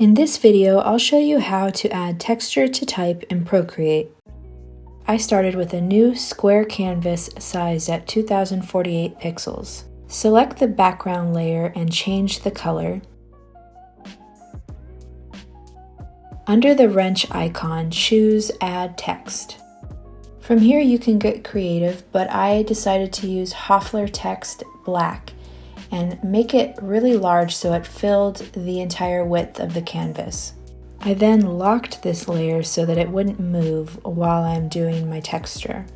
In this video, I'll show you how to add texture to type in Procreate. I started with a new square canvas sized at 2048 pixels. Select the background layer and change the color. Under the wrench icon, choose Add Text. From here you can get creative, but I decided to use Hoefler Text Black and make it really large so it filled the entire width of the canvas. I then locked this layer so that it wouldn't move while I'm doing my texture.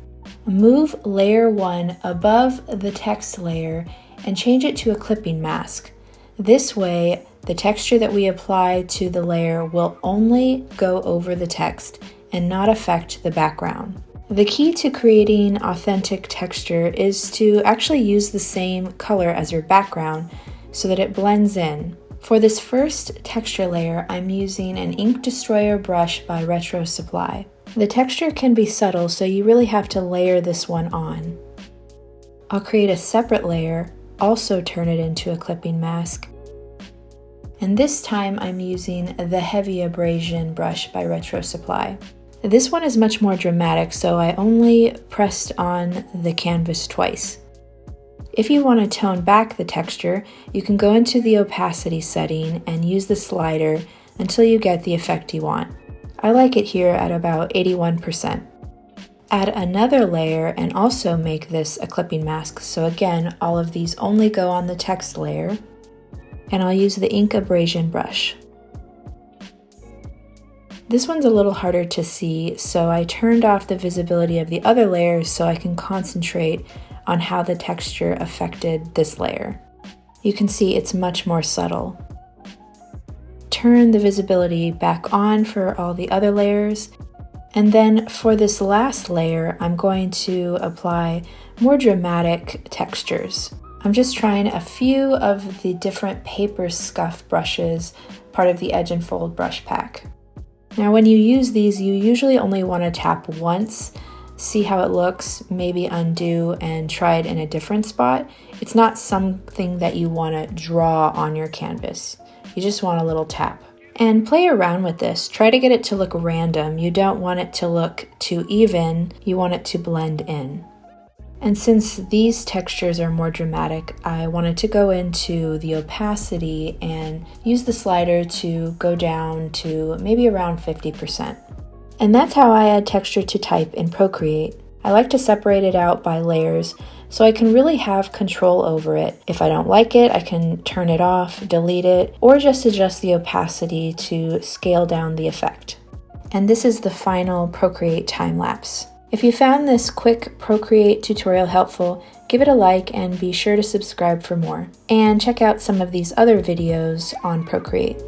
Move layer 1 above the text layer and change it to a clipping mask. This way, the texture that we apply to the layer will only go over the text and not affect the background. The key to creating authentic texture is to actually use the same color as your background so that it blends in. For this first texture layer, I'm using an ink destroyer brush by Retro Supply. The texture can be subtle, so you really have to layer this one on. I'll create a separate layer, also turn it into a clipping mask. And this time I'm using the heavy abrasion brush by Retro Supply. This one is much more dramatic, so I only pressed on the canvas twice. If you want to tone back the texture, you can go into the opacity setting and use the slider until you get the effect you want. I like it here at about 81%. Add another layer and also make this a clipping mask, so again, all of these only go on the text layer, and I'll use the ink abrasion brush. This one's a little harder to see, so I turned off the visibility of the other layers so I can concentrate on how the texture affected this layer. You can see it's much more subtle. Turn the visibility back on for all the other layers, and then for this last layer, I'm going to apply more dramatic textures. I'm just trying a few of the different paper scuff brushes, part of the Edge and Fold brush pack. Now when you use these, you usually only want to tap once, see how it looks, maybe undo and try it in a different spot. It's not something that you want to draw on your canvas. You just want a little tap. And play around with this. Try to get it to look random. You don't want it to look too even. You want it to blend in. And since these textures are more dramatic, I wanted to go into the opacity and use the slider to go down to maybe around 50%. And that's how I add texture to type in Procreate. I like to separate it out by layers so I can really have control over it. If I don't like it, I can turn it off, delete it, or just adjust the opacity to scale down the effect. And this is the final Procreate time lapse. If you found this quick Procreate tutorial helpful, give it a like and be sure to subscribe for more. And check out some of these other videos on Procreate.